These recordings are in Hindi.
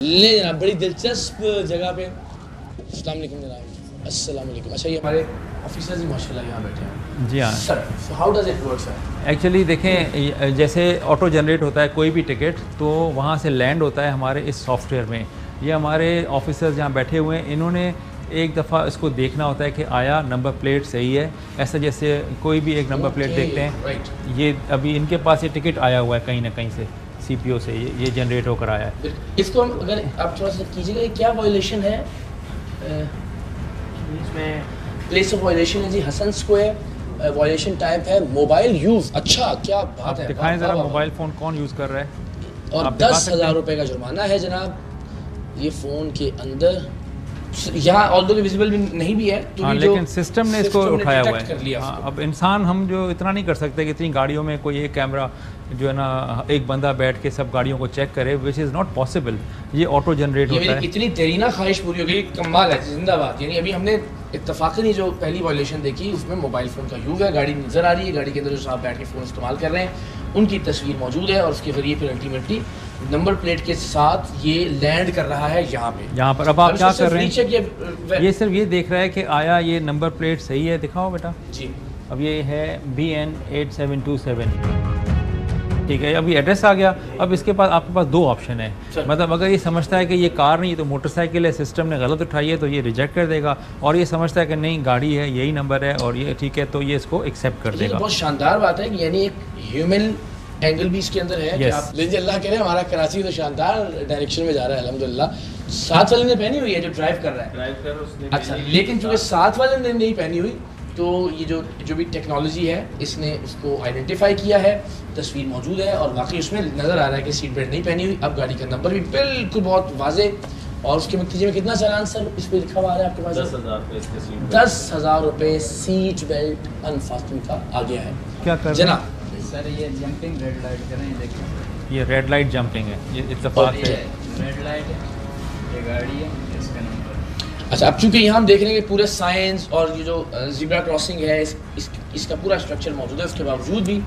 ले जनाब, बड़ी दिलचस्प जगह पे। अस्सलाम वालेकुम जनाब। अस्सलाम वालेकुम। अच्छा, ये हमारे ऑफिसर्स ही माशाल्लाह यहाँ बैठे हैं। जी हाँ sir, how does it work sir? Actually देखें, जैसे ऑटो जनरेट होता है कोई भी टिकट, तो वहाँ से लैंड होता है हमारे इस सॉफ्टवेयर में। ये हमारे ऑफिसर्स यहाँ बैठे हुए हैं, इन्होंने एक दफ़ा इसको देखना होता है कि आया नंबर प्लेट सही है। ऐसा जैसे कोई भी एक नंबर प्लेट देखते हैं, राइट। ये अभी इनके पास ये टिकट आया हुआ है कहीं ना कहीं से, सीपीओ से ये जनरेट होकर आया है। इसको हम अगर आप थोड़ा सा कीजिएगा, ये क्या वायलेशन है इसमें? प्लेस ऑफ वायलेशन है जी हसन स्क्वायर। वायलेशन टाइप है मोबाइल यूज़। अच्छा, क्या बात है। दिखाएं ज़रा मोबाइल फ़ोन कौन यूज़ कर रहा है। और 10,000 रुपये का जुर्माना है जनाब ये फ़ोन के अंदर। यहाँ ऑल्दो विजिबल भी नहीं भी है तो हाँ, लेकिन सिस्टम ने इसको उठाया हुआ है। हाँ, अब इंसान हम जो इतना नहीं कर सकते कि इतनी गाड़ियों में कोई एक कैमरा जो है ना, एक बंदा बैठ के सब गाड़ियों को चेक करे, विच इज़ नॉट पॉसिबल। ये ऑटो जनरेट होता है। इतनी देरीना ख्वाहिश पूरी हो गई, कमाल है, जिंदाबाद। यानी अभी हमने इत्तफाकन जो पहली वायलेशन देखी उसमें मोबाइल फ़ोन का यूज़ है। गाड़ी नज़र आ रही है, गाड़ी के अंदर जो साहब बैठ के फ़ोन इस्तेमाल कर रहे हैं उनकी तस्वीर मौजूद है और उसके ज़रिए फिर अल्टीमेटली नंबर प्लेट के साथ ये लैंड कर रहा है यहाँ पर। अब आप क्या कर रहे हैं? ये सिर्फ ये देख रहा है कि आया ये नंबर प्लेट सही है, दिखाओ बेटा जी। अब ये है BN8727, ठीक है। अब ये एड्रेस आ गया। अब इसके पास आपके पास दो ऑप्शन है, मतलब अगर ये समझता है कि ये कार नहीं तो मोटरसाइकिल है, सिस्टम ने गलत उठाई है तो ये रिजेक्ट कर देगा, और ये समझता है कि नहीं गाड़ी है, यही नंबर है और ये ठीक है, तो ये इसको एक्सेप्ट कर देगा। बहुत शानदार बात है कि यानी एक ह्यूमन एंगल भी इसके अंदर है। कि आप लेकिन अल्लाह करे हमारा कराची तो शानदार डायरेक्शन में जा रहा है अल्हम्दुलिल्लाह। साथ वाले ने पहनी हुई है जो ड्राइव कर रहा है। अच्छा, लेकिन चूँकि साथ वाले ने नहीं पहनी हुई तो ये जो भी टेक्नोलॉजी है इसने उसको आइडेंटिफाई किया है, तस्वीर मौजूद है और वाकई उसमें नज़र आ रहा है कि सीट बेल्ट नहीं पहनी हुई। अब गाड़ी का नंबर भी बिल्कुल बहुत वाजे, और उसके नतीजे में कितना चालान सर इस पर लिखा हुआ है आपके पास? 10,000 रुपये सीट बेल्ट अनफास्टन का आ गया है। क्या कर जनाब? सर ये जंपिंग रेड लाइट करें, ये देखिए ये रेड लाइट जंपिंग है, ये इत्तेफाक से रेड लाइट है, ये गाड़ी है, इसका नंबर। अच्छा, अब चूंकि यहाँ हम देख रहे हैं कि पूरे साइंस और ये जो ज़ीब्रा क्रॉसिंग है इसका पूरा स्ट्रक्चर मौजूद है, उसके बावजूद भी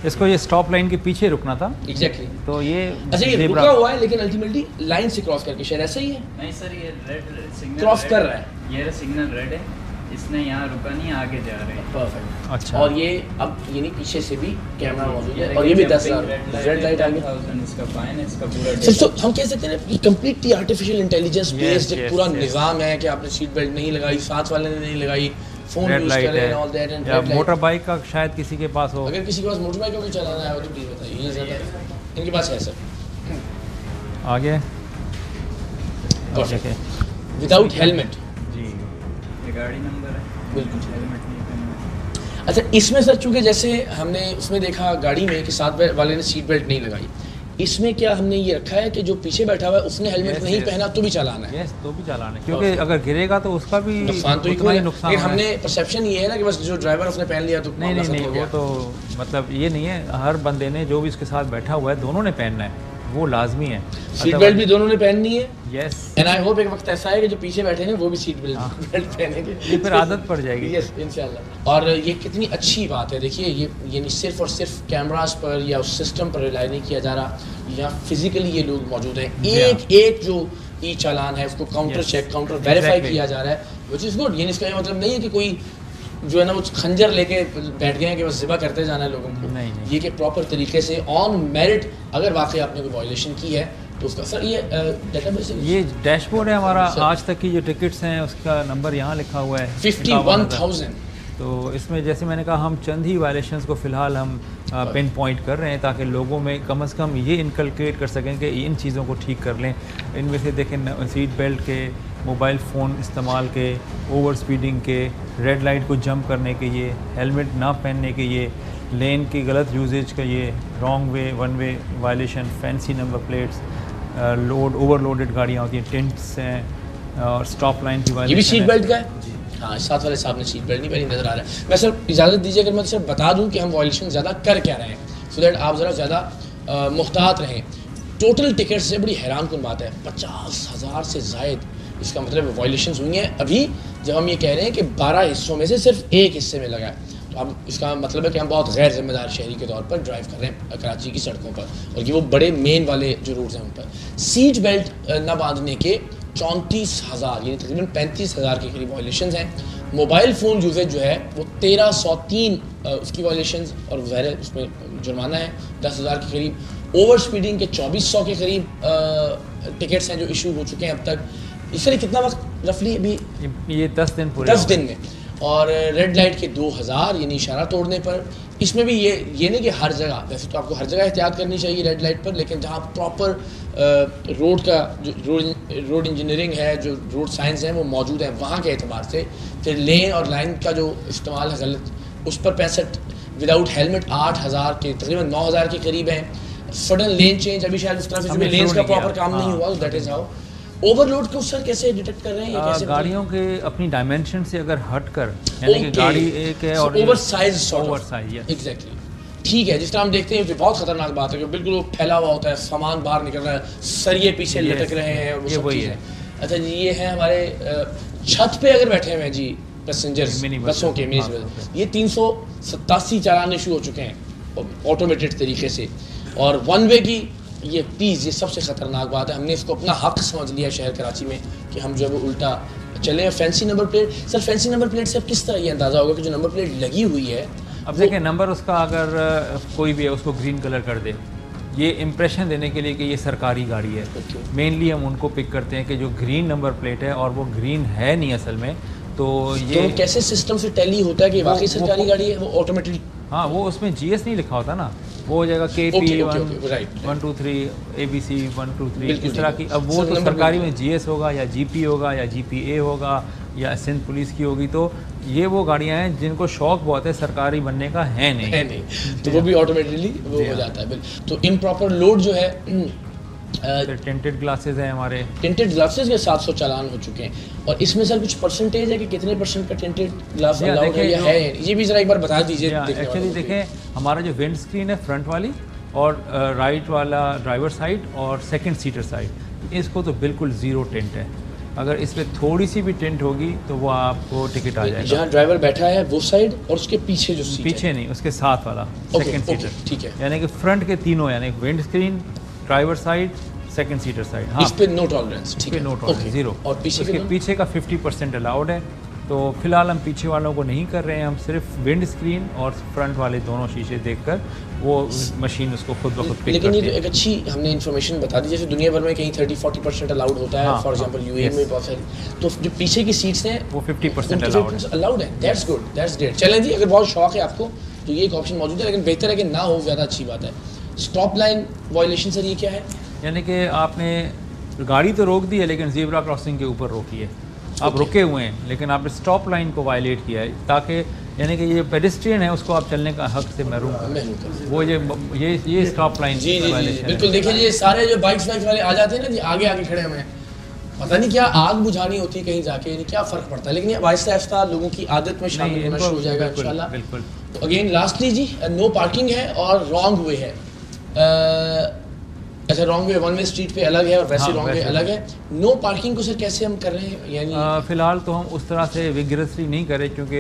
इसको ये स्टॉप लाइन के पीछे रुकना था। एग्जैक्टली। तो ये अच्छा, ये रुका हुआ है लेकिन अल्टीमेटली लाइन से क्रॉस करके शायद ऐसा ही है। नहीं सर, ये रेड सिग्नल क्रॉस कर रहा है। ये सिग्नल रेड है, इसने यहाँ रुका नहीं, आगे जा रहे हैं। परफेक्ट। अच्छा, और ये अब यानी पीछे से भी कैमरा मौजूद है और ये भी 10,000 रेड लाइट आ गई। इसका फाइन है, इसका पूरा तो हम कह सकते हैं कि कंप्लीटली आर्टिफिशियल इंटेलिजेंस बेस्ड एक पूरा निज़ाम है कि आपने सीट बेल्ट नहीं लगाई, साथ वाले ने नहीं लगाई, फोन यूज कर रहे हैं ऑल दैट एंड या मोटर बाइक का शायद किसी के पास हो। अगर किसी के पास मोटर बाइक को चलाना है तो प्लीज बताइए। ये ज़्यादा इनके पास है सर। आगे परफेक्ट। विदाउट हेलमेट जी, ये गाड़ी नंबर है, बिल्कुल। हेलमेट नहीं पहना। अच्छा, इसमें सर चूँकि जैसे हमने उसमें देखा गाड़ी में कि साथ वाले ने सीट बेल्ट नहीं लगाई, इसमें क्या हमने ये रखा है कि जो पीछे बैठा हुआ है उसने हेलमेट नहीं पहना तो भी चालाना है? यस, तो भी चालाना है, क्योंकि अगर गिरेगा तो उसका भी नुकसान तो उतना ही नुकसान लेकिन है। हमने परसेप्शन ये है ना कि बस जो ड्राइवर उसने पहन लिया तो नहीं वो तो मतलब ये नहीं है, हर बंदे ने जो भी इसके साथ बैठा हुआ है दोनों ने पहनना है, वो लाजमी है। सीट बेल्ट भी दोनों ने पहननी है। यस, एंड आई होप एक वक्त ऐसा है कि जो पीछे बैठे हैं वो भी सीट बेल्ट पहनेंगे, ये फिर आदत पड़ जाएगी। यस इंशाल्लाह। और ये कितनी अच्छी बात है, देखिए ये नहीं सिर्फ और सिर्फ कैमरास पर या उस सिस्टम पर रिलाई नहीं किया जा रहा, यहाँ फिजिकली ये लोग मौजूद हैं। एक जो ई चालान है उसको काउंटर चेक, काउंटर वेरीफाई किया जा रहा है, विच इज़ गुड। यानी इसका ये मतलब नहीं है कि कोई जो है ना वो खंजर लेके बैठ गए हैं कि बस ज़िबा करते जाना है लोगों को। नहीं। ये कि प्रॉपर तरीके से ऑन मेरिट अगर वाकई आपने कोई वायलेशन की है तो उसका सर ये डेटाबेस, ये डैशबोर्ड है हमारा, आज तक की जो टिकट्स हैं उसका नंबर यहाँ लिखा हुआ है 51,000। तो इसमें जैसे मैंने कहा हम चंद ही वायलेशंस को फ़िलहाल हम पिन पॉइंट कर रहे हैं ताकि लोगों में कम से कम ये इनकलकेट कर सकें कि इन चीज़ों को ठीक कर लें। इनमें से देखें सीट बेल्ट के, मोबाइल फ़ोन इस्तेमाल के, ओवर स्पीडिंग के, रेड लाइट को जंप करने के, ये हेलमेट ना पहनने के, ये लेन की गलत यूजेज का, ये wrong way one way violation, fancy number plates, overloaded गाड़ियाँ होती हैं, टिंट्स हैं और स्टॉप लाइन की वायलेशन। ये भी सीट बेल्ट का है? हाँ, साथ वाले साहब ने सीट बेल्ट नहीं पहनी, नज़र आ रहा है। मैं सर इजाज़त दीजिए अगर मैं सर बता दूं कि हम वायलेशन ज़्यादा कर क्या रहे हैं, सो दैट आप ज़रा ज़्यादा मुहतात रहें। टोटल टिकट से बड़ी हैरान कुन बात है, 50,000 से ज़ायद इसका मतलब वायलेशन हुई हैं अभी, जब हम ये कह रहे हैं कि 12 हिस्सों में से सिर्फ एक हिस्से में लगा है। अब इसका मतलब है कि हम बहुत गैर जिम्मेदार शहरी के तौर पर ड्राइव कर रहे हैं कराची की सड़कों पर, और ये वो बड़े मेन वाले जो रोड्स हैं उन पर सीट बेल्ट न बांधने के 34,000 यानी तकरीबन 35,000 के करीब वायलेशन हैं। मोबाइल फ़ोन यूजेज जो है वो 1303 उसकी वायलेशन और ज़ाहिर उसमें जुर्माना है 10,000 के करीब। ओवर स्पीडिंग के 2400 के करीब टिकट्स हैं जो इशू हो चुके हैं अब तक। इसलिए कितना वक्त रफली अभी ये 10 दिन पूरे 10 दिन में, और रेड लाइट के 2000 यानी इशारा तोड़ने पर। इसमें भी ये नहीं कि हर जगह, वैसे तो आपको हर जगह एहतियात करनी चाहिए रेड लाइट पर, लेकिन जहाँ प्रॉपर रोड का जो रोड इंजीनियरिंग है, जो रोड साइंस है वो मौजूद है, वहाँ के एतबार से फिर लेन और लाइन का जो इस्तेमाल है गलत, उस पर 65 विदाउट हेलमेट 8,000 के तकरीबन 9,000 के करीब हैं। सडन लेन चेंज अभी शायद उस तरह से जो लेन्स का प्रॉपर काम नहीं हुआ, दैट इज़ हाउ। ओवरलोड को सर कैसे डिटेक्ट कर रहे हैं? कैसे गाड़ियों के अपनी डायमेंशन से अगर हट कर, यानी कि गाड़ी एक है और ओवरसाइज एग्जैक्टली ठीक है, जिस तरह हम देखते हैं बहुत खतरनाक बात है कि बिल्कुल वो फैला हुआ होता है, सामान बाहर निकल रहा है, सरिये पीछे लटक रहे हैं, वो सब चीज़ है। अच्छा जी, ये है हमारे छत पे अगर बैठे हुए हैं जी पैसेंजर्स बसों के मिनी बस, ये 387 चालान इशू हो चुके हैं ऑटोमेटेड तरीके से। और वन वे की ये प्लीज़, ये सबसे ख़तरनाक बात है, हमने इसको अपना हक समझ लिया शहर कराची में कि हम जो है वो उल्टा चले। Fancy number plate, sir fancy number plate से अब किस तरह ये अंदाज़ा होगा कि जो नंबर प्लेट लगी हुई है, अब देखें नंबर उसका अगर कोई भी है उसको ग्रीन कलर कर दे, ये इम्प्रेशन देने के लिए कि ये सरकारी गाड़ी है। मेनली हम उनको पिक करते हैं कि जो ग्रीन नंबर प्लेट है और वो ग्रीन है नहीं असल में, तो ये तो कैसे सिस्टम से टैली होता है कि वाकई सरकारी गाड़ी है? वो ऑटोमेटिक, हाँ, वो उसमें GS नहीं लिखा होता ना, वो हो जाएगा KP 1 2 3 ABC 1 2 3 इस तरह की। अब वो तो सरकारी में GS होगा या GP होगा या GPA होगा या सिंध पुलिस की होगी, तो ये वो गाड़ियाँ हैं जिनको शौक बहुत है सरकारी बनने का, है नहीं तो वो भी ऑटोमेटिकली वो हो जाता है। तो इम्प्रॉपर लोड जो है, टिंटेड ग्लासेस हैं हमारे, टिंटेड ग्लासेस के 700 चालान हो चुके हैं। और इसमें सर कुछ परसेंटेज है कि कितने % का टिंटेड ग्लास अलाउड है या है, ये भी ज़रा एक बार बता दीजिए। एक्चुअली देखें, हमारा जो विंड स्क्रीन है फ्रंट वाली और राइट वाला ड्राइवर साइड और सेकंड सीटर साइड, इसको तो बिल्कुल ज़ीरो टिंट है। अगर इस पर थोड़ी सी भी टिंट होगी तो वो आपको टिकट आ जाएगा। जहाँ ड्राइवर बैठा है वो साइड और उसके पीछे जो सीट पीछे नहीं, उसके साथ वाला सेकंड सीटर, ठीक है, यानी कि फ्रंट के तीनों, यानी wind screen, driver side, second seater side, हाँ, इस पे नो टॉलरेंस, ठीक है, नो टॉलरेंस, ज़ीरो। और पीछे का 50% अलाउड है। तो फिलहाल हम पीछे वालों को नहीं कर रहे हैं, हम सिर्फ विंड स्क्रीन और फ्रंट वाले दोनों शीशे देखकर वो मशीन उसको खुद ब खुद पिक करती है। लेकिन ये एक अच्छी हमने इन्फॉर्मेशन बता दी, जैसे दुनिया भर में कहीं 30-40% अलाउड होता है, फॉर एग्जांपल UAE में बहुत सारी, तो जो पीछे की सीट्स हैं वो 50% अलाउड है। That's good, that's great. चलें जी, अगर बहुत शौक है आपको तो ये एक ऑप्शन मौजूद है, लेकिन बेहतर है कि ना हो, ज़्यादा अच्छी बात है। स्टॉप लाइन वायलेशन सर ये क्या है? यानी कि आपने गाड़ी तो रोक दी है लेकिन ज़ेब्रा क्रॉसिंग के ऊपर रोकी है, आप रुके हुए हैं लेकिन आपने स्टॉप लाइन को वायलेट किया है, ताकि यानी कि ये पेडेस्ट्रियन है उसको आप चलने का हक से महरूम कर, वो ये स्टॉप लाइन जी बिल्कुल। देखिए ये सारे जो बाइक्स वाले आ जाते हैं ना जी, आगे आगे खड़े हुए हैं, पता नहीं क्या आग बुझानी होती है कहीं जाके, यानी क्या फ़र्क पड़ता है, लेकिन ये आहिस्ता आहिस्ता लोगों की आदत में शामिल होना शुरू हो जाएगा इंशाल्लाह। बिल्कुल। तो अगेन लास्टली जी, नो पार्किंग है और रॉन्ग वे है। अच्छा, wrong way one way street पे अलग है और वैसे रॉन्ग वे अलग है। नो पार्किंग को सर कैसे हम कर रहे हैं? यानी फ़िलहाल तो हम उस तरह से विगरसली नहीं कर रहे, क्योंकि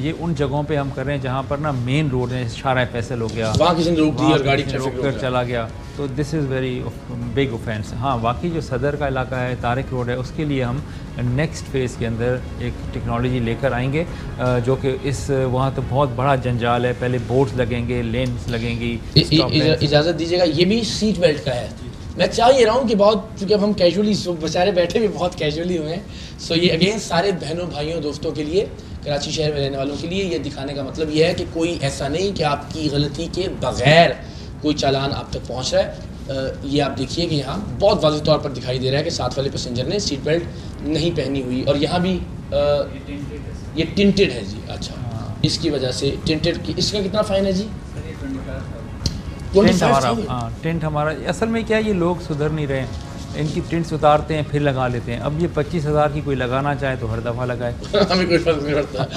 ये उन जगहों पे हम कर रहे हैं जहाँ पर ना मेन रोड है, शारा फैसल हो गया, वहाँ किसी ने रोक दी और गाड़ी रोक कर चला गया, तो this is very big offence. हाँ, बाकी जो सदर का इलाका है, तारिक रोड है, उसके लिए हम नेक्स्ट फेज़ के अंदर एक टेक्नोलॉजी लेकर आएंगे, जो कि वहाँ तो बहुत बड़ा जंजाल है, पहले बोर्ड्स लगेंगे, लेन्स लगेंगी। इजाज़त दीजिएगा, ये भी सीट बेल्ट का है। मैं चाह ये रहा हूँ कि बहुत, क्योंकि अब हम कैजुअली बेचारे बैठे भी बहुत कैजुअली हुए हैं, सो ये अगेन सारे बहनों भाइयों दोस्तों के लिए, कराची शहर में रहने वालों के लिए ये दिखाने का मतलब ये है कि कोई ऐसा नहीं कि आपकी गलती के बग़ैर कोई चालान आप तक पहुँच रहा है। ये आप देखिए कि यहाँ बहुत वाज़ेह तौर पर दिखाई दे रहा है कि साथ वाले पैसेंजर ने सीट बेल्ट नहीं पहनी हुई, और यहाँ भी ये टिंटेड है जी। अच्छा, इसकी वजह से टिंटेड की, इसका कितना फ़ाइन है जी? टेंट हमारा असल में क्या है, ये लोग सुधर नहीं रहे, इनकी टेंट्स उतारते हैं फिर लगा लेते हैं। अब ये 25,000 की कोई लगाना चाहे तो हर दफ़ा लगाए, हमें कोई फर्क नहीं पड़ता।